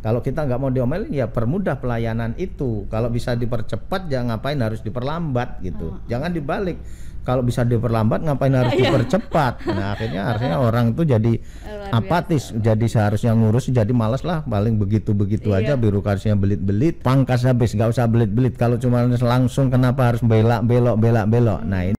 Kalau kita nggak mau diomelin ya permudah pelayanan itu. Kalau bisa dipercepat jangan ngapain harus diperlambat gitu. Jangan dibalik. Kalau bisa diperlambat ngapain harus dipercepat. Nah akhirnya orang itu jadi apatis, jadi seharusnya ngurus jadi malas lah, paling begitu-begitu aja, birokrasinya belit-belit, pangkas habis, nggak usah belit-belit. Kalau cuma langsung kenapa harus belak-belok. Nah ini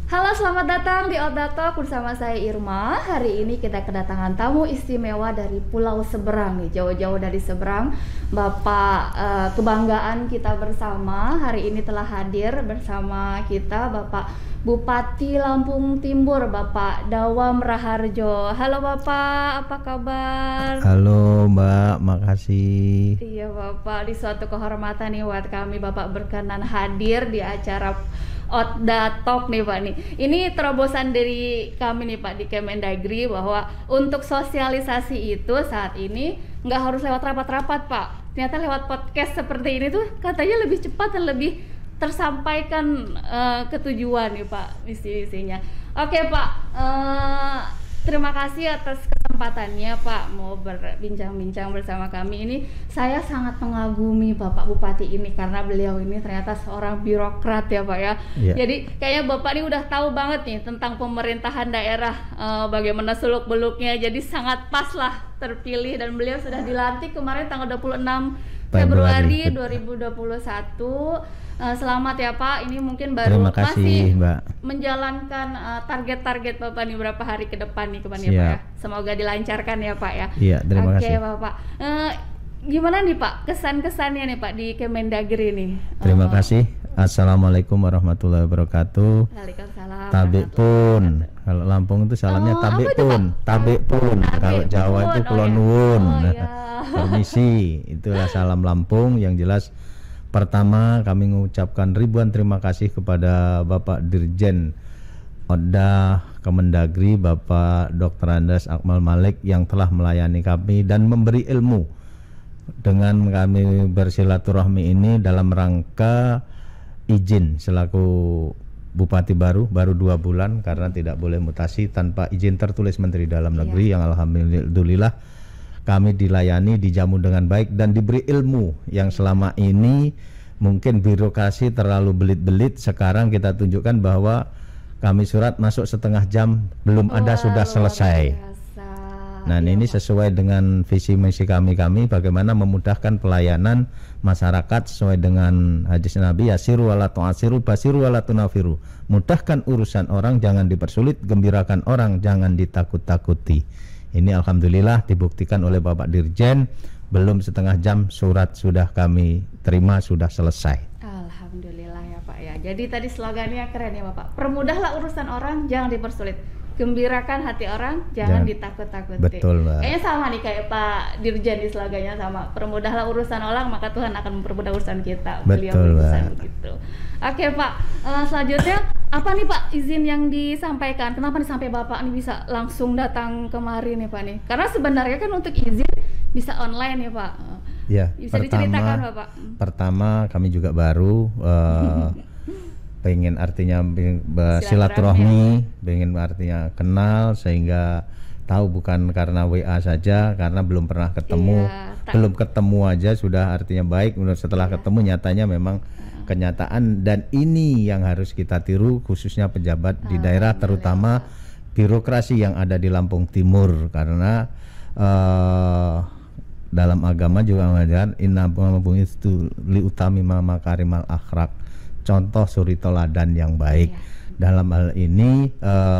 Halo, selamat datang di Oda Talk bersama saya Irma. Hari ini kita kedatangan tamu istimewa dari Pulau Seberang nih, jauh-jauh dari Seberang. Bapak kebanggaan kita bersama hari ini telah hadir bersama kita, Bapak Bupati Lampung Timur, Bapak Dawam Raharjo. Halo Bapak, apa kabar? halo Mbak, makasih. Iya Bapak, di suatu kehormatan nih buat kami Bapak berkenan hadir di acara Oda Talk nih Pak nih. Ini terobosan dari kami nih Pak di Kemendagri bahwa untuk sosialisasi itu saat ini nggak harus lewat rapat-rapat Pak. Ternyata lewat podcast seperti ini tuh katanya lebih cepat dan lebih tersampaikan ke tujuan nih Pak misi-misinya. Oke Pak, terima kasih atas kesempatannya Pak mau berbincang-bincang bersama kami ini. Saya sangat mengagumi Bapak Bupati ini karena beliau ini ternyata seorang birokrat ya Pak ya. Jadi kayaknya Bapak ini udah tahu banget nih tentang pemerintahan daerah, bagaimana seluk-beluknya. Jadi sangat pas lah terpilih dan beliau sudah dilantik kemarin tanggal 26 Februari 2021. Selamat ya Pak, ini mungkin baru masih Mbak menjalankan target-target Bapak nih berapa hari ke depan nih ya Pak ya. Semoga dilancarkan ya Pak ya. Iya, terima kasih. Oke Bapak, gimana nih Pak kesan-kesannya nih Pak di Kemendagri nih? Terima kasih. Assalamualaikum warahmatullahi wabarakatuh. Waalaikumsalam. Tabik pun. Kalau Lampung itu salamnya tabik pun. Tabik pun. Kalau Jawa itu kulon nuwun. Permisi. Itulah salam Lampung. Yang jelas pertama kami mengucapkan ribuan terima kasih kepada Bapak Dirjen Oda Kemendagri Bapak Dr. Andes Akmal Malik yang telah melayani kami dan memberi ilmu dengan kami bersilaturahmi ini dalam rangka izin selaku Bupati baru 2 bulan karena tidak boleh mutasi tanpa izin tertulis Menteri Dalam Negeri yang alhamdulillah kami dilayani, dijamu dengan baik dan diberi ilmu yang selama ini mungkin birokrasi terlalu belit-belit. Sekarang kita tunjukkan bahwa kami surat masuk setengah jam belum ada sudah selesai. Nah ini sesuai dengan visi misi kami bagaimana memudahkan pelayanan masyarakat sesuai dengan hadis Nabi, yasiru wala tu'asiru basiru wala tunafiru. Mudahkan urusan orang, jangan dipersulit, gembirakan orang, jangan ditakut-takuti. Ini alhamdulillah dibuktikan oleh Bapak Dirjen, belum setengah jam surat sudah kami terima, sudah selesai. Alhamdulillah ya Pak ya. Jadi tadi slogannya keren ya Bapak. Permudahlah urusan orang, jangan dipersulit. Gembirakan hati orang, jangan ditakut-takuti. Betul Mbak. Kayaknya sama nih kayak Pak Dirjen di slogannya sama. Permudahlah urusan orang, maka Tuhan akan mempermudah urusan kita. Betul Mbak. Gitu. Oke Pak, selanjutnya apa nih Pak izin yang disampaikan? Kenapa nih sampai Bapak nih bisa langsung datang kemari nih Pak nih? Karena sebenarnya kan untuk izin bisa online ya Pak. Ya, bisa diceritakan Bapak? Pertama kami juga baru pengen artinya silaturahmi, pengen artinya kenal sehingga tahu bukan karena WA saja, karena belum pernah ketemu, belum ketemu aja sudah artinya baik. Setelah ketemu nyatanya memang kenyataan dan ini yang harus kita tiru khususnya pejabat di daerah terutama birokrasi yang ada di Lampung Timur karena dalam agama juga mengajarkan inna itu li utami makarimal akhlak, contoh suri teladan yang baik. Dalam hal ini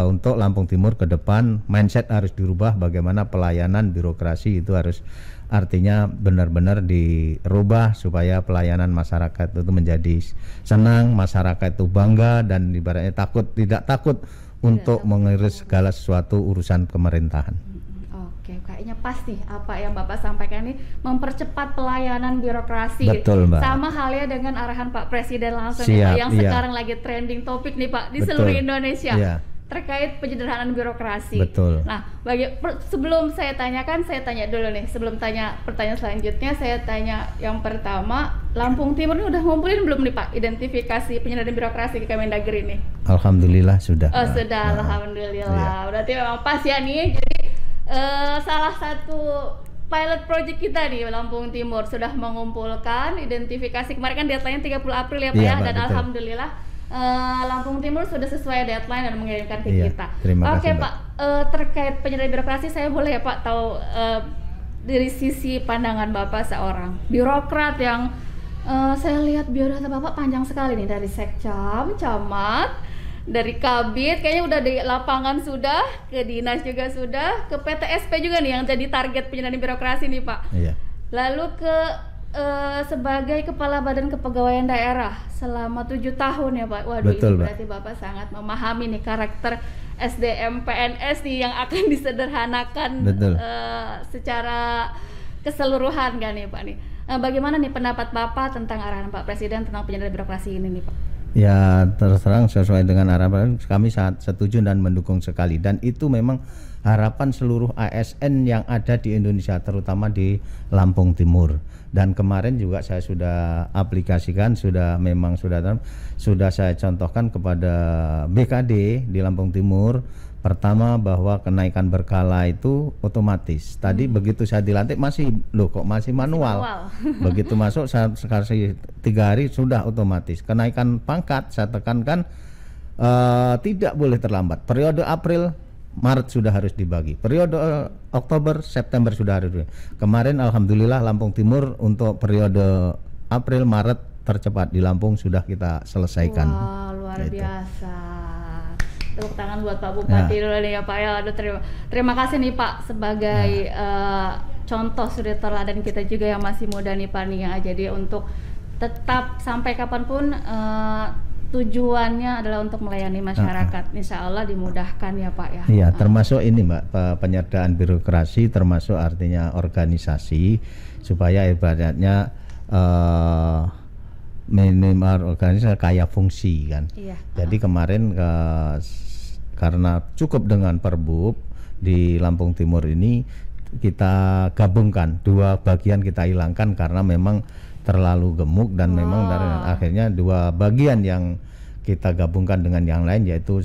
untuk Lampung Timur ke depan mindset harus dirubah, bagaimana pelayanan birokrasi itu harus artinya benar-benar dirubah supaya pelayanan masyarakat itu menjadi senang, masyarakat itu bangga dan ibaratnya tidak takut untuk mengurus segala sesuatu urusan pemerintahan. Oke, kayaknya pasti apa yang Bapak sampaikan ini mempercepat pelayanan birokrasi. Betul, Mbak. Sama halnya dengan arahan Pak Presiden langsung Siap, yang sekarang lagi trending topik nih Pak di seluruh Indonesia. terkait penyederhanaan birokrasi. Betul. Nah, sebelum saya tanyakan, saya tanya dulu nih. Sebelum tanya pertanyaan selanjutnya, saya tanya yang pertama, Lampung Timur ini udah ngumpulin belum nih Pak identifikasi penyederhanaan birokrasi ke Kemendagri ini? Alhamdulillah sudah. Oh sudah, alhamdulillah. Iya. Berarti memang pas ya nih. Jadi salah satu pilot project kita nih Lampung Timur sudah mengumpulkan identifikasi. Kemarin kan deadline-nya 30 April ya Pak ya, dan betul. Alhamdulillah Lampung Timur sudah sesuai deadline dan mengirimkan ke kita. Oke Pak, terkait penyederhanaan birokrasi saya boleh ya Pak tahu dari sisi pandangan Bapak seorang birokrat yang saya lihat biodata Bapak panjang sekali nih, dari sekcam, camat, dari kabit, kayaknya udah di lapangan sudah, ke dinas juga sudah, ke PTSP juga nih yang jadi target penyederhanaan birokrasi nih Pak. Iya. Lalu ke sebagai Kepala Badan Kepegawaian Daerah selama 7 tahun ya Pak. Waduh, betul, ini berarti Bapak sangat memahami nih karakter SDM PNS nih yang akan disederhanakan secara keseluruhan kan nih Pak nih. Bagaimana nih pendapat Bapak tentang arahan Pak Presiden tentang penyederhanaan birokrasi ini nih Pak? Ya terus terang sesuai dengan arahan kami sangat setuju dan mendukung sekali, dan itu memang harapan seluruh ASN yang ada di Indonesia, terutama di Lampung Timur. Dan kemarin juga saya sudah aplikasikan, sudah saya contohkan kepada BKD di Lampung Timur. Pertama bahwa kenaikan berkala itu otomatis. Tadi begitu saya dilantik masih manual. Begitu masuk sekali 3 hari sudah otomatis. Kenaikan pangkat saya tekankan tidak boleh terlambat. Periode April Maret sudah harus dibagi. Periode Oktober September sudah harus. Kemarin alhamdulillah Lampung Timur untuk periode April Maret tercepat di Lampung sudah kita selesaikan. Wah, luar biasa. Tepuk tangan buat Pak Bupati dulu nih ya Pak ya. Aduh, terima kasih nih Pak sebagai contoh suri teladan kita juga yang masih muda nih Pak nih ya. Jadi untuk tetap sampai kapanpun tujuannya adalah untuk melayani masyarakat. Insya Allah dimudahkan ya Pak ya. Iya, termasuk ini Mbak, penyederhanaan birokrasi, termasuk artinya organisasi supaya ibaratnya minimal organisasi kaya fungsi kan. Iya. Jadi kemarin karena cukup dengan Perbub di Lampung Timur ini kita gabungkan 2 bagian, kita hilangkan karena memang terlalu gemuk dan memang akhirnya 2 bagian yang kita gabungkan dengan yang lain, yaitu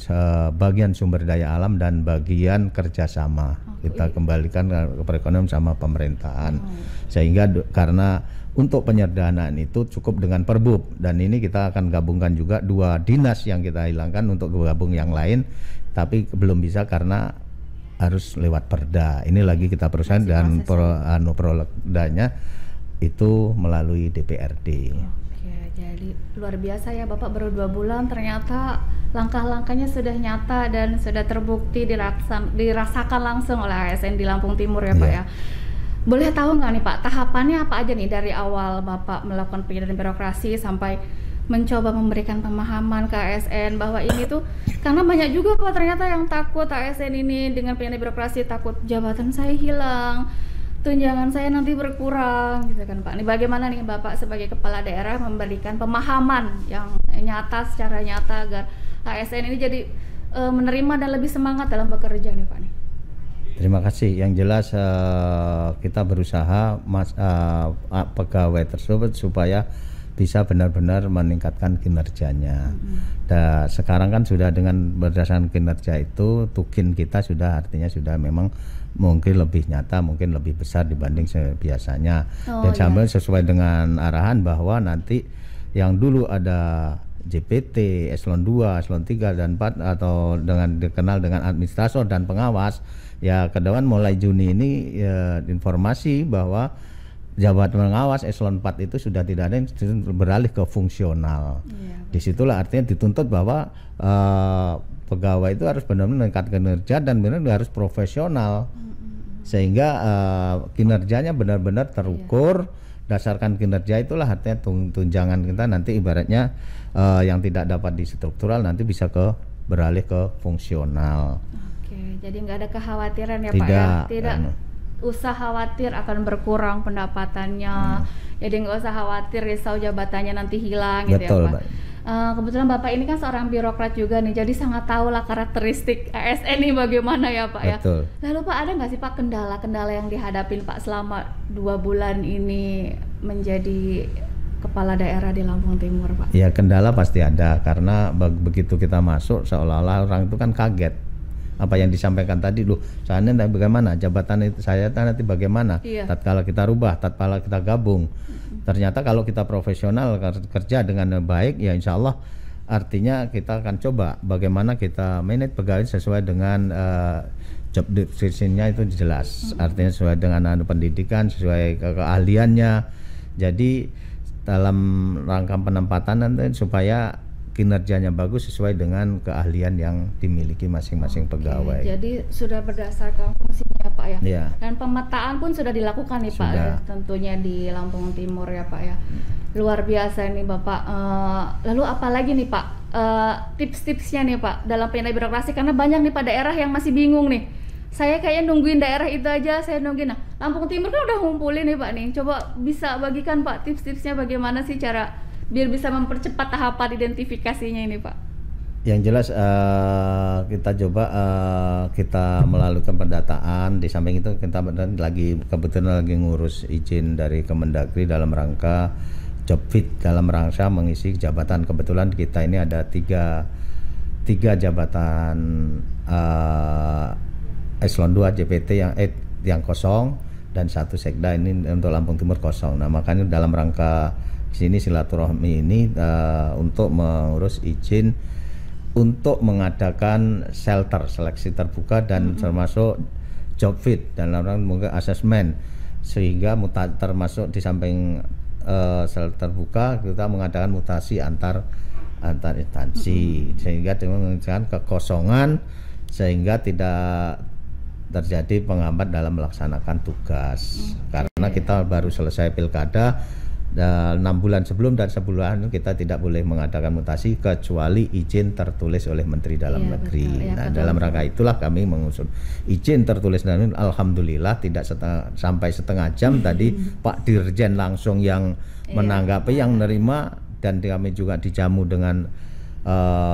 bagian sumber daya alam dan bagian kerjasama. Kita kembalikan ke perekonomian sama pemerintahan. Sehingga karena untuk penyederhanaan itu cukup dengan Perbub, dan ini kita akan gabungkan juga 2 dinas yang kita hilangkan untuk gabung yang lain, tapi belum bisa karena harus lewat perda. Ini lagi kita perusahaan dan prodanya itu melalui DPRD. Oke, jadi luar biasa ya Bapak, baru 2 bulan ternyata langkah-langkahnya sudah nyata dan sudah terbukti dirasakan langsung oleh ASN di Lampung Timur ya Pak ya. Boleh tahu nggak nih Pak, tahapannya apa aja nih dari awal Bapak melakukan penyederhanaan birokrasi sampai mencoba memberikan pemahaman ke ASN bahwa ini tuh, karena banyak juga Pak ternyata yang takut ASN ini dengan penyederhanaan birokrasi, takut jabatan saya hilang, tunjangan saya nanti berkurang gitu kan Pak. Ini bagaimana nih Bapak sebagai kepala daerah memberikan pemahaman yang nyata, secara nyata agar ASN ini jadi menerima dan lebih semangat dalam bekerja nih Pak nih. Terima kasih. Yang jelas kita berusaha pegawai tersebut supaya bisa benar-benar meningkatkan kinerjanya. Dan sekarang kan sudah dengan berdasarkan kinerja itu tukin kita sudah artinya sudah memang mungkin lebih nyata, mungkin lebih besar dibanding biasanya. Dan sambil sesuai dengan arahan bahwa nanti yang dulu ada JPT, eselon 2, eselon 3 dan 4 atau dengan dikenal dengan administrator dan pengawas, ya ke depan mulai Juni ini informasi bahwa jabatan pengawas eselon 4 itu sudah tidak ada, yang beralih ke fungsional. Disitulah artinya dituntut bahwa pegawai itu harus benar-benar meningkatkan kinerja dan benar-benar harus profesional, sehingga kinerjanya benar-benar terukur. Dasarkan kinerja itulah artinya tunjangan kita nanti ibaratnya yang tidak dapat di struktural nanti bisa beralih ke fungsional. Oke, jadi nggak ada kekhawatiran ya Pak ya? Tidak usah khawatir akan berkurang pendapatannya, jadi nggak usah khawatir risau jabatannya nanti hilang gitu. Betul, ya Pak. Kebetulan Bapak ini kan seorang birokrat juga nih, jadi sangat tahu lah karakteristik ASN ini bagaimana ya Pak ya. Betul. Lalu Pak, ada nggak sih Pak kendala-kendala yang dihadapin Pak selama 2 bulan ini menjadi kepala daerah di Lampung Timur Pak? Ya kendala pasti ada, karena begitu kita masuk seolah-olah orang itu kan kaget. Apa yang disampaikan tadi, loh saya nanti bagaimana, jabatan itu saya nanti bagaimana, tatkala kita rubah, tatkala kita gabung. Ternyata kalau kita profesional kerja dengan baik, ya insya Allah artinya kita akan coba bagaimana kita manage pegawai sesuai dengan job description-nya itu jelas, artinya sesuai dengan pendidikan, sesuai keahliannya. Jadi dalam rangka penempatan nanti supaya kinerjanya bagus sesuai dengan keahlian yang dimiliki masing-masing pegawai. Jadi sudah berdasarkan fungsinya Pak ya. Ya. Dan pemetaan pun sudah dilakukan nih Pak ya, tentunya di Lampung Timur ya Pak ya. Luar biasa nih Bapak. Lalu apa lagi nih Pak tips-tipsnya nih Pak dalam pindah birokrasi, karena banyak nih Pak daerah yang masih bingung nih. Saya kayaknya nungguin daerah itu aja, saya nungguin. Nah, Lampung Timur kan udah ngumpulin nih Pak nih. Coba bisa bagikan Pak tips-tipsnya bagaimana sih cara biar bisa mempercepat tahapan identifikasinya ini Pak. Yang jelas kita coba kita melakukan pendataan. Di samping itu kita kebetulan lagi ngurus izin dari Kemendagri dalam rangka job fit, dalam rangka mengisi jabatan. Kebetulan kita ini ada tiga jabatan eselon 2 JPT yang kosong dan 1 sekda ini untuk Lampung Timur kosong. Nah makanya dalam rangka sini silaturahmi ini untuk mengurus izin untuk mengadakan shelter seleksi terbuka dan termasuk job fit dan lalu mungkin asesmen, sehingga termasuk di samping shelter terbuka kita mengadakan mutasi antar instansi sehingga dengan kekosongan sehingga tidak terjadi penghambat dalam melaksanakan tugas. Karena kita baru selesai pilkada 6 bulan sebelum dan sebulan kita tidak boleh mengadakan mutasi kecuali izin tertulis oleh Menteri Dalam Negeri. Betul, nah dalam rangka itulah kami mengusul izin tertulis dan alhamdulillah tidak sampai setengah jam tadi Pak Dirjen langsung yang menanggapi, yang menerima, dan kami juga dijamu dengan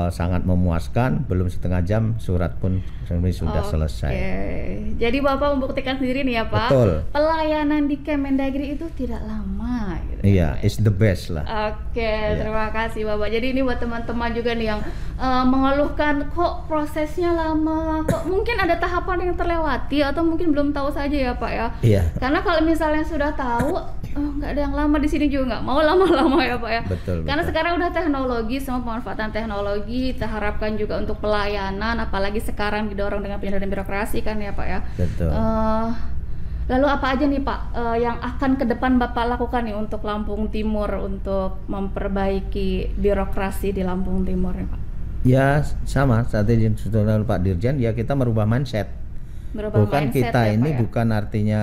sangat memuaskan. Belum setengah jam surat pun sudah selesai. Jadi Bapak membuktikan sendiri nih ya Pak. Betul. Pelayanan di Kemendagri itu tidak lama gitu. Iya, it's the best lah. Terima kasih Bapak. Jadi ini buat teman-teman juga nih yang mengeluhkan kok prosesnya lama, kok mungkin ada tahapan yang terlewati atau mungkin belum tahu saja ya Pak ya. Iya. Karena kalau misalnya sudah tahu nggak ada yang lama di sini juga nggak mau lama-lama ya Pak ya. Betul. Karena sekarang udah teknologi, semua pemanfaatan teknologi kita harapkan juga untuk pelayanan, apalagi sekarang didorong dengan penyederhanaan birokrasi kan ya Pak ya. Betul. Lalu apa aja nih Pak yang akan ke depan Bapak lakukan nih untuk Lampung Timur untuk memperbaiki birokrasi di Lampung Timur ya Pak? Ya sama, saat ini sudah Pak Dirjen ya kita merubah mindset. Bukan mindset, kita ya, ini Pak, ya? Bukan artinya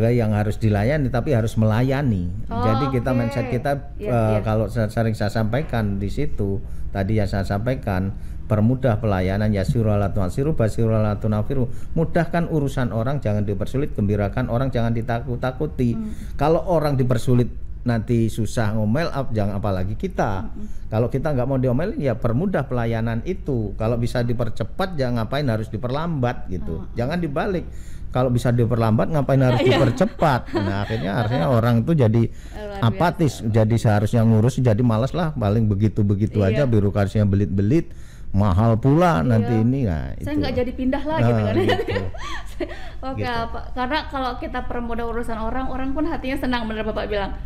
yang harus dilayani tapi harus melayani. Jadi kita mindset kita kalau sering saya sampaikan di situ tadi yang saya sampaikan, permudah pelayanan, yasiru ala tu'asiru basiru ala tunafiru. Mudahkan urusan orang, jangan dipersulit. Gembirakan orang, jangan ditakut-takuti. Kalau orang dipersulit nanti susah ngomel, jangan apalagi kita. Kalau kita nggak mau diomelin ya permudah pelayanan itu. Kalau bisa dipercepat jangan ngapain harus diperlambat gitu. Jangan dibalik. Kalau bisa diperlambat ngapain harus dipercepat. Nah akhirnya orang itu jadi apatis, jadi seharusnya ngurus jadi malas lah, paling begitu-begitu aja, birokrasinya belit-belit, mahal pula nanti ini. Nah, saya nggak jadi pindah lah gitu kan. Gitu. Karena kalau kita permudah urusan orang pun hatinya senang, bener Bapak bilang.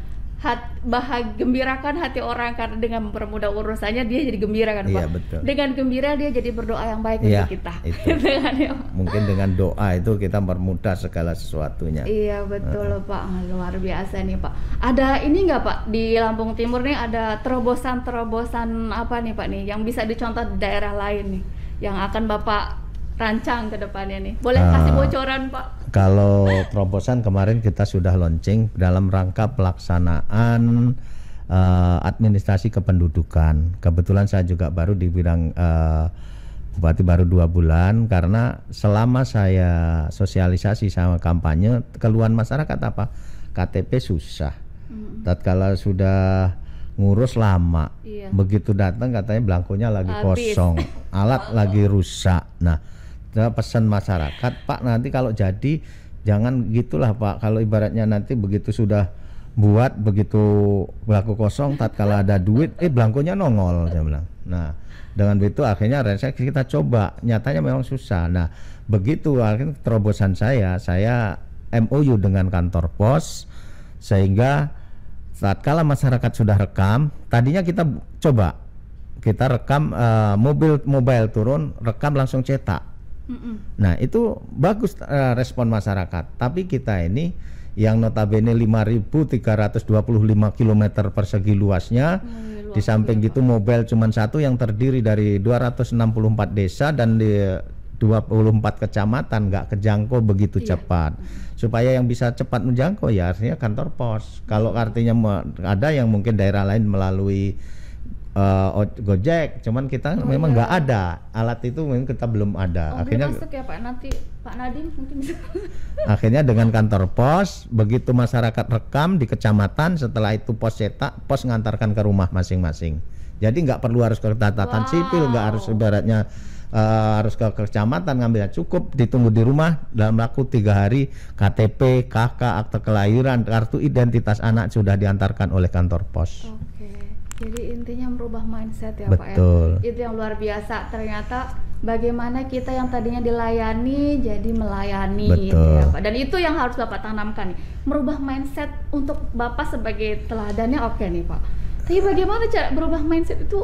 Gembirakan hati orang karena dengan mempermudah urusannya dia jadi gembira kan Pak. Iya, betul. Dengan gembira dia jadi berdoa yang baik untuk kita. Mungkin dengan doa itu kita mempermudah segala sesuatunya. Iya betul Pak, luar biasa nih Pak. Ada ini nggak Pak di Lampung Timur nih, ada terobosan apa nih Pak nih yang bisa dicontoh di daerah lain nih yang akan Bapak rancang ke depannya nih? Boleh kasih bocoran Pak? Kalau terobosan kemarin kita sudah launching dalam rangka pelaksanaan administrasi kependudukan. Kebetulan saya juga baru di bidang Bupati baru 2 bulan, karena selama saya sosialisasi sama kampanye, keluhan masyarakat apa? KTP susah. Tatkala sudah ngurus lama. Iya. Begitu datang katanya belangkonya lagi Habis. kosong, alat lagi rusak. Nah, saya pesan masyarakat, Pak, nanti kalau jadi jangan gitulah Pak. Kalau ibaratnya nanti begitu sudah buat, begitu belangko kosong, tatkala ada duit, belangkonya nongol, saya bilang. Nah, dengan begitu akhirnya kita coba, nyatanya memang susah. Nah, begitu akhirnya terobosan saya MOU dengan kantor pos, sehingga tatkala masyarakat sudah rekam, tadinya kita coba, kita rekam mobile turun, rekam langsung cetak. Nah itu bagus respon masyarakat. Tapi kita ini yang notabene 5.325 km persegi luasnya, di samping itu mobile cuma satu yang terdiri dari 264 desa dan di 24 kecamatan, nggak kejangkau begitu cepat. Supaya yang bisa cepat menjangkau ya artinya kantor pos. Kalau artinya ada yang mungkin daerah lain melalui Gojek, cuman kita memang nggak ada alat itu, memang kita belum ada. Akhirnya masuk ya Pak, nanti Pak Nadiem mungkin bisa. Akhirnya dengan kantor pos, begitu masyarakat rekam di kecamatan, setelah itu pos cetak, pos ngantarkan ke rumah masing-masing. Jadi nggak perlu harus ke catatan sipil, nggak harus ibaratnya harus ke kecamatan ngambilnya, cukup ditunggu di rumah dalam waktu 3 hari. KTP, KK, akte kelahiran, kartu identitas anak sudah diantarkan oleh kantor pos. Oke. Jadi intinya merubah mindset ya Betul. Pak ya. Itu yang luar biasa. Ternyata bagaimana kita yang tadinya dilayani jadi melayani. Betul. Gitu ya Pak. Dan itu yang harus Bapak tanamkan nih. Merubah mindset untuk Bapak sebagai teladannya oke nih Pak. Tapi bagaimana cara berubah mindset itu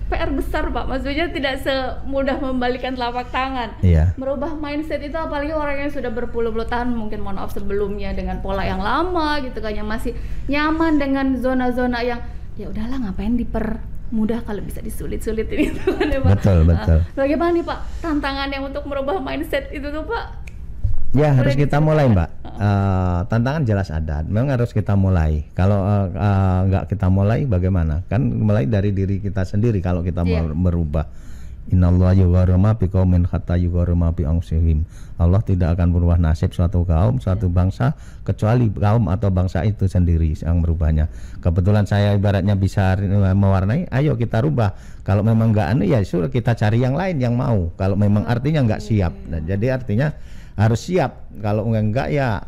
PR besar Pak. Maksudnya tidak semudah membalikan telapak tangan. Iya. Merubah mindset itu apalagi orang yang sudah berpuluh-puluh tahun mungkin mohon maaf sebelumnya dengan pola yang lama gitu kan, yang masih nyaman dengan zona-zona yang ya udahlah ngapain dipermudah kalau bisa disulit-sulitin itu kan ya Pak. Betul. Bagaimana nih Pak tantangannya untuk merubah mindset itu tuh Pak? Ya harus kita mulai Mbak. Tantangan jelas ada, memang harus kita mulai. Kalau nggak kita mulai bagaimana? Kan mulai dari diri kita sendiri kalau kita mau merubah. Innallaha yughayyiru ma biqaumin hatta yughayyiru ma bi anfusihim. Allah tidak akan merubah nasib suatu kaum, suatu bangsa kecuali kaum atau bangsa itu sendiri yang merubahnya. Kebetulan saya ibaratnya bisa mewarnai, ayo kita rubah. Kalau memang nggak ya sudah kita cari yang lain yang mau. Kalau memang artinya nggak siap. Nah, jadi artinya harus siap. Kalau enggak ya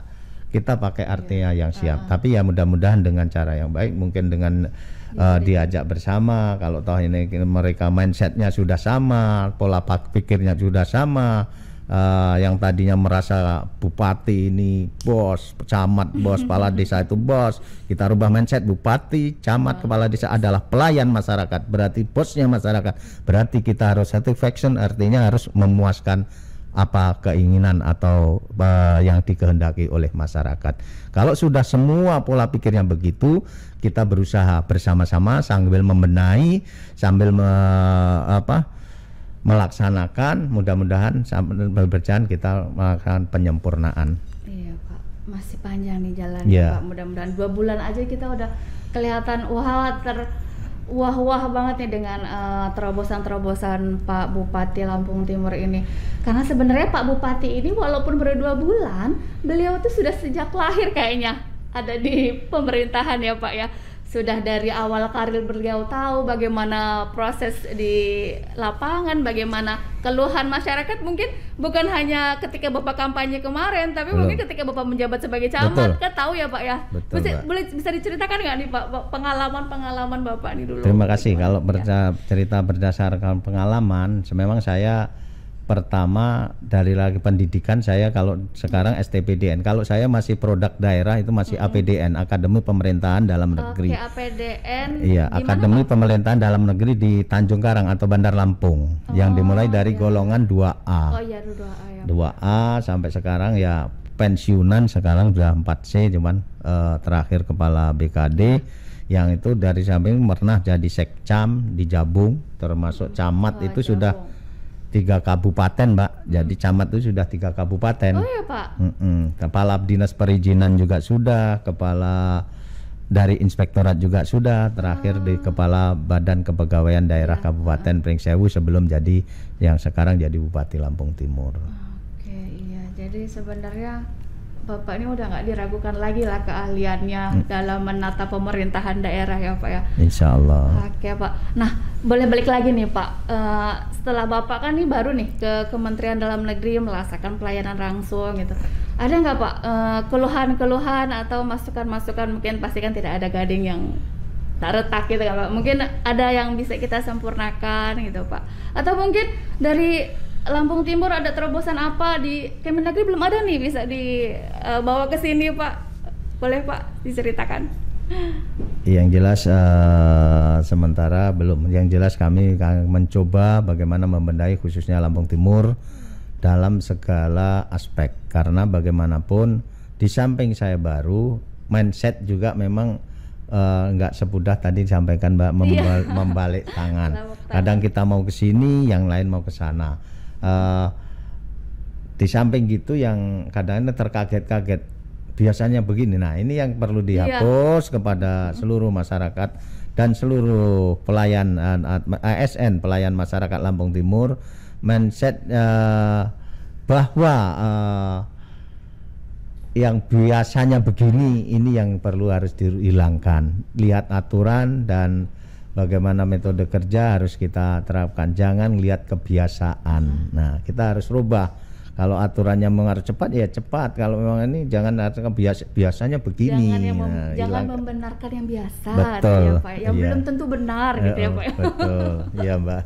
kita pakai artinya yang siap. Tapi ya mudah-mudahan dengan cara yang baik, mungkin dengan diajak bersama. Kalau toh ini mereka mindsetnya sudah sama, pola pikirnya sudah sama. Yang tadinya merasa bupati ini bos, camat bos, kepala desa itu bos, kita rubah mindset, bupati, camat, kepala desa adalah pelayan masyarakat, berarti bosnya masyarakat, berarti kita harus satisfaction, artinya harus memuaskan apa keinginan atau yang dikehendaki oleh masyarakat. Kalau sudah semua pola pikirnya begitu, kita berusaha bersama-sama sambil membenahi, sambil melaksanakan, mudah-mudahan sambil berjalan kita melakukan penyempurnaan. Iya Pak, masih panjang nih jalannya Pak. Mudah-mudahan 2 bulan aja kita udah kelihatan wah banget nih dengan terobosan-terobosan Pak Bupati Lampung Timur ini. Karena sebenarnya Pak Bupati ini walaupun baru 2 bulan, beliau tuh sudah sejak lahir kayaknya ada di pemerintahan ya Pak ya. Sudah dari awal karir beliau tahu bagaimana proses di lapangan, bagaimana keluhan masyarakat, mungkin bukan hanya ketika Bapak kampanye kemarin, tapi mungkin ketika Bapak menjabat sebagai camat, kan tahu ya Pak ya. Bisa diceritakan nggak nih Pak pengalaman Bapak ini dulu? Terima kasih. Kalau cerita berdasarkan pengalaman, memang saya pertama dari lagi pendidikan saya, kalau sekarang STPDN, kalau saya masih produk daerah itu masih APDN, Akademi Pemerintahan Dalam Negeri. APDN. Iya, Akademi Pemerintahan Dalam Negeri di Tanjung Karang atau Bandar Lampung, yang dimulai dari golongan 2A. Oh iya, 2A ya. 2A sampai sekarang ya pensiunan, sekarang sudah 4C, cuman terakhir kepala BKD, yang itu dari samping pernah jadi sekcam di Jabung, termasuk camat itu Jabung. Sudah 3 kabupaten Mbak, jadi camat itu sudah 3 kabupaten. Oh iya Pak. Kepala dinas perizinan juga sudah, kepala dari inspektorat juga sudah, terakhir di kepala badan kepegawaian daerah Kabupaten Pringsewu sebelum jadi yang sekarang jadi Bupati Lampung Timur. Oke, iya. Jadi sebenarnya Bapak ini udah nggak diragukan lagi lah keahliannya dalam menata pemerintahan daerah ya Pak ya. Insya Allah. Oke Pak. Nah boleh balik lagi nih Pak. Setelah Bapak kan nih baru nih ke Kementerian Dalam Negeri merasakan pelayanan langsung gitu. Ada nggak Pak keluhan-keluhan atau masukan-masukan? Mungkin pasti kan tidak ada gading yang tak retak gitu kan Pak. Mungkin ada yang bisa kita sempurnakan gitu Pak. Atau mungkin dari Lampung Timur ada terobosan apa di Kemendagri belum ada nih bisa dibawa ke sini Pak. Boleh Pak diceritakan? Yang jelas sementara belum. Yang jelas kami mencoba bagaimana membenahi khususnya Lampung Timur dalam segala aspek. Karena bagaimanapun di samping saya baru, mindset juga memang nggak semudah tadi disampaikan Mbak membalik tangan. Kadang kita mau ke sini, yang lain mau ke sana. Di samping gitu yang kadang-kadang terkaget-kaget biasanya begini. Nah ini yang perlu dihapus kepada seluruh masyarakat dan seluruh pelayan ASN pelayan masyarakat Lampung Timur, mindset bahwa yang biasanya begini ini yang perlu harus dihilangkan. Lihat aturan dan bagaimana metode kerja harus kita terapkan, jangan lihat kebiasaan. Nah, kita harus rubah. Kalau aturannya memang harus cepat ya cepat. Kalau memang ini jangan biasanya begini. Jangan membenarkan yang biasa. Betul. Ya, Pak. Yang belum tentu benar gitu ya Pak. Betul. Iya Mbak.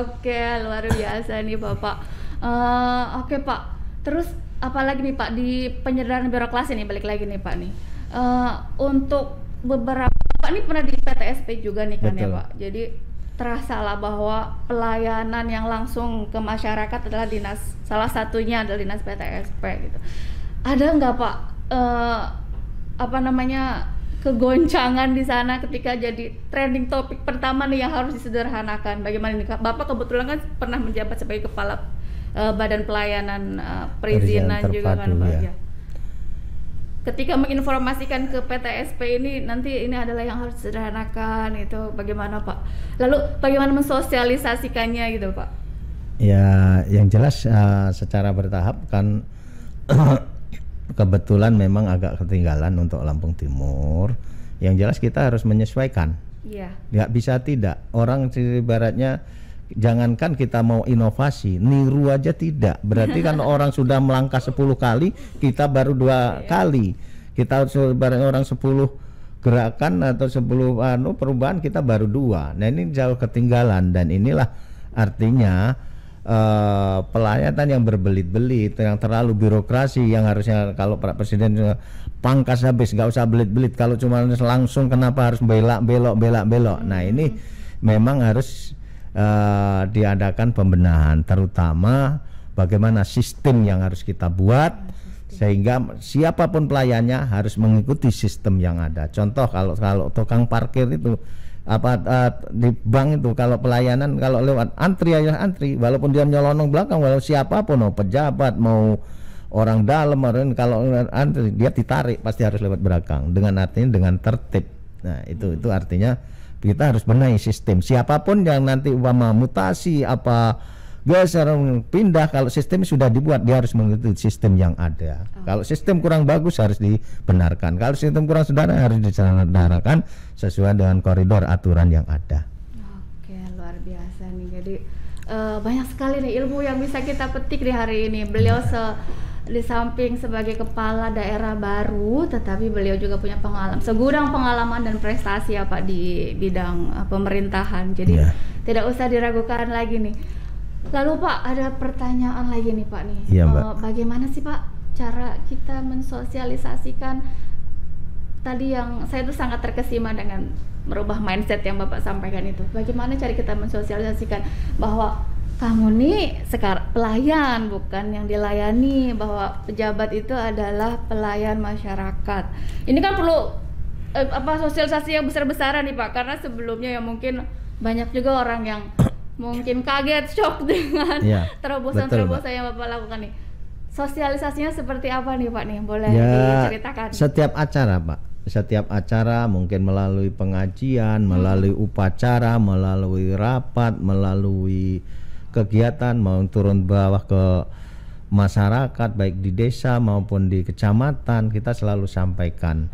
Oke, luar biasa nih Bapak. Oke Pak. Terus apalagi nih Pak di penyederhanaan birokrasi nih, balik lagi nih Pak nih. Untuk beberapa Pak ini pernah di PTSP juga nih kan. Betul. Ya Pak. Jadi terasa lah bahwa pelayanan yang langsung ke masyarakat adalah salah satunya adalah dinas PTSP gitu. Ada nggak Pak kegoncangan di sana ketika jadi trending topik pertama nih yang harus disederhanakan? Bagaimana nih Bapak kebetulan kan pernah menjabat sebagai kepala Badan Pelayanan Perizinan juga kan Pak ya. Ketika menginformasikan ke PTSP ini nanti ini adalah yang harus disederhanakan, itu bagaimana Pak? Lalu bagaimana mensosialisasikannya gitu Pak? Ya yang jelas secara bertahap kan kebetulan memang agak ketinggalan untuk Lampung Timur. Yang jelas kita harus menyesuaikan. Iya. Nggak bisa tidak. Orang ibaratnya jangankan kita mau inovasi, niru aja tidak. Berarti kan orang sudah melangkah 10 kali, kita baru 2 kali. Kita ibaratnya orang 10 gerakan atau 10 perubahan, kita baru 2. Nah ini jauh ketinggalan dan inilah artinya pelayanan yang berbelit-belit, yang terlalu birokrasi, yang harusnya kalau Pak Presiden pangkas habis, nggak usah belit-belit. Kalau cuma langsung kenapa harus belok. Nah ini memang harus diadakan pembenahan, terutama bagaimana sistem yang harus kita buat sehingga siapapun pelayannya harus mengikuti sistem yang ada. Contoh kalau tukang parkir itu di bank itu kalau pelayanan kalau lewat antri aja antri, walaupun dia nyelonong belakang, walau siapapun mau pejabat mau orang dalam kalau antri dia ditarik pasti harus lewat belakang dengan tertib. Nah itu artinya kita harus benahi sistem. Siapapun yang nanti umpama mutasi apa geser pindah, kalau sistem sudah dibuat dia harus mengikuti sistem yang ada. Kalau sistem kurang bagus harus dibenarkan. Kalau sistem kurang sederhana harus dibenarkan sesuai dengan koridor aturan yang ada. Oke, luar biasa nih. Jadi banyak sekali nih ilmu yang bisa kita petik di hari ini. Beliau di samping sebagai kepala daerah baru, tetapi beliau juga punya segudang pengalaman dan prestasi ya Pak di bidang pemerintahan. Jadi tidak usah diragukan lagi nih. Lalu Pak ada pertanyaan lagi nih Pak nih. Iya, Mbak. Bagaimana sih Pak cara kita mensosialisasikan tadi yang saya tuh sangat terkesima dengan merubah mindset yang Bapak sampaikan itu. Bagaimana cara kita mensosialisasikan bahwa kamu nih sekarang pelayan, bukan yang dilayani, bahwa pejabat itu adalah pelayan masyarakat. Ini kan perlu sosialisasi yang besar-besaran nih Pak, karena sebelumnya ya mungkin banyak juga orang yang mungkin kaget, shock dengan terobosan-terobosan yang Bapak lakukan nih. Sosialisasinya seperti apa nih Pak nih? Boleh diceritakan? Setiap acara Pak, setiap acara mungkin melalui pengajian, melalui upacara, melalui rapat, melalui kegiatan, mau turun bawah ke masyarakat baik di desa maupun di kecamatan kita selalu sampaikan.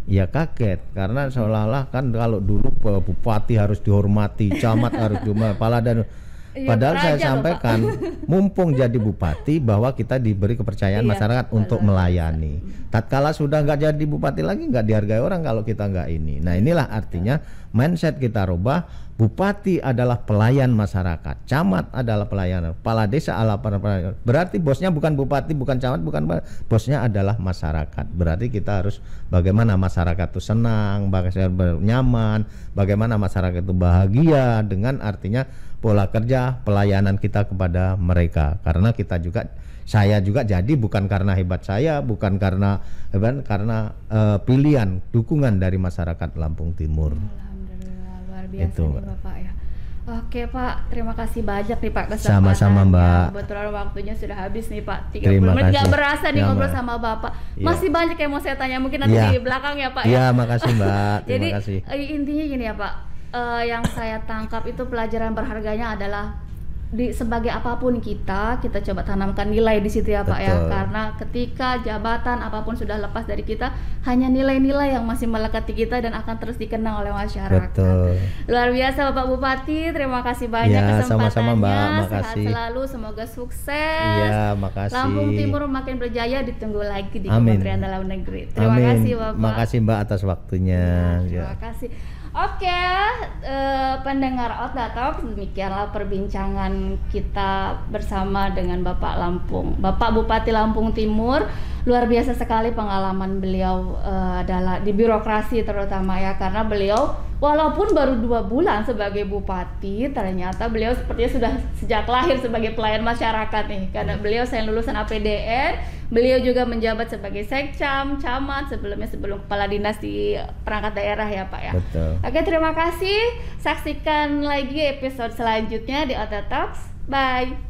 Ya kaget karena seolah-olah kan kalau dulu bupati harus dihormati, camat harus dihormati, kepala dan padahal saya sampaikan mumpung jadi bupati bahwa kita diberi kepercayaan masyarakat untuk melayani. Tatkala sudah nggak jadi bupati lagi nggak dihargai orang kalau kita nggak ini. Nah inilah artinya mindset kita rubah. Bupati adalah pelayan masyarakat, camat adalah pelayan, kepala desa adalah pelayan. Berarti bosnya bukan bupati, bukan camat, bukan bosnya adalah masyarakat. Berarti kita harus bagaimana masyarakat itu senang, bagaimana nyaman, bagaimana masyarakat itu bahagia dengan artinya pola kerja pelayanan kita kepada mereka. Karena kita juga saya juga jadi bukan karena hebat saya, bukan karena pilihan dukungan dari masyarakat Lampung Timur. Biasa itu, nih Bapak ya. Oke Pak, terima kasih banyak nih Pak kesempatannya. Sama-sama Mbak. Kebetulan waktunya sudah habis nih Pak. 30 Terima menit kasih. gak berasa nih Ya, ngobrol Mbak. sama Bapak. Ya. Masih banyak yang mau saya tanya mungkin nanti di belakang ya Pak ya. Iya, makasih Mbak. Terima Jadi kasih. intinya gini ya Pak. Yang saya tangkap itu pelajaran berharganya adalah sebagai apapun kita coba tanamkan nilai di situ ya Pak ya, karena ketika jabatan apapun sudah lepas dari kita, hanya nilai-nilai yang masih melekat di kita dan akan terus dikenang oleh masyarakat. Luar biasa Bapak Bupati, terima kasih banyak kesempatannya. Sama-sama Mbak, makasih. Sehat selalu, semoga sukses. Iya, makasih. Lampung Timur makin berjaya, ditunggu lagi di Kementerian Dalam Negeri. Terima kasih Bapak. Makasih Mbak atas waktunya. Terima kasih. Oke, pendengar Otda Talk, demikianlah perbincangan kita bersama dengan Bapak Bupati Lampung Timur. Luar biasa sekali pengalaman beliau di birokrasi terutama ya, karena beliau walaupun baru 2 bulan sebagai bupati, ternyata beliau sepertinya sudah sejak lahir sebagai pelayan masyarakat nih, karena beliau selain lulusan APDN, beliau juga menjabat sebagai sekcam, camat, sebelum kepala dinas di perangkat daerah ya Pak ya. Betul. Oke, terima kasih. Saksikan lagi episode selanjutnya di Otda Talks. Bye.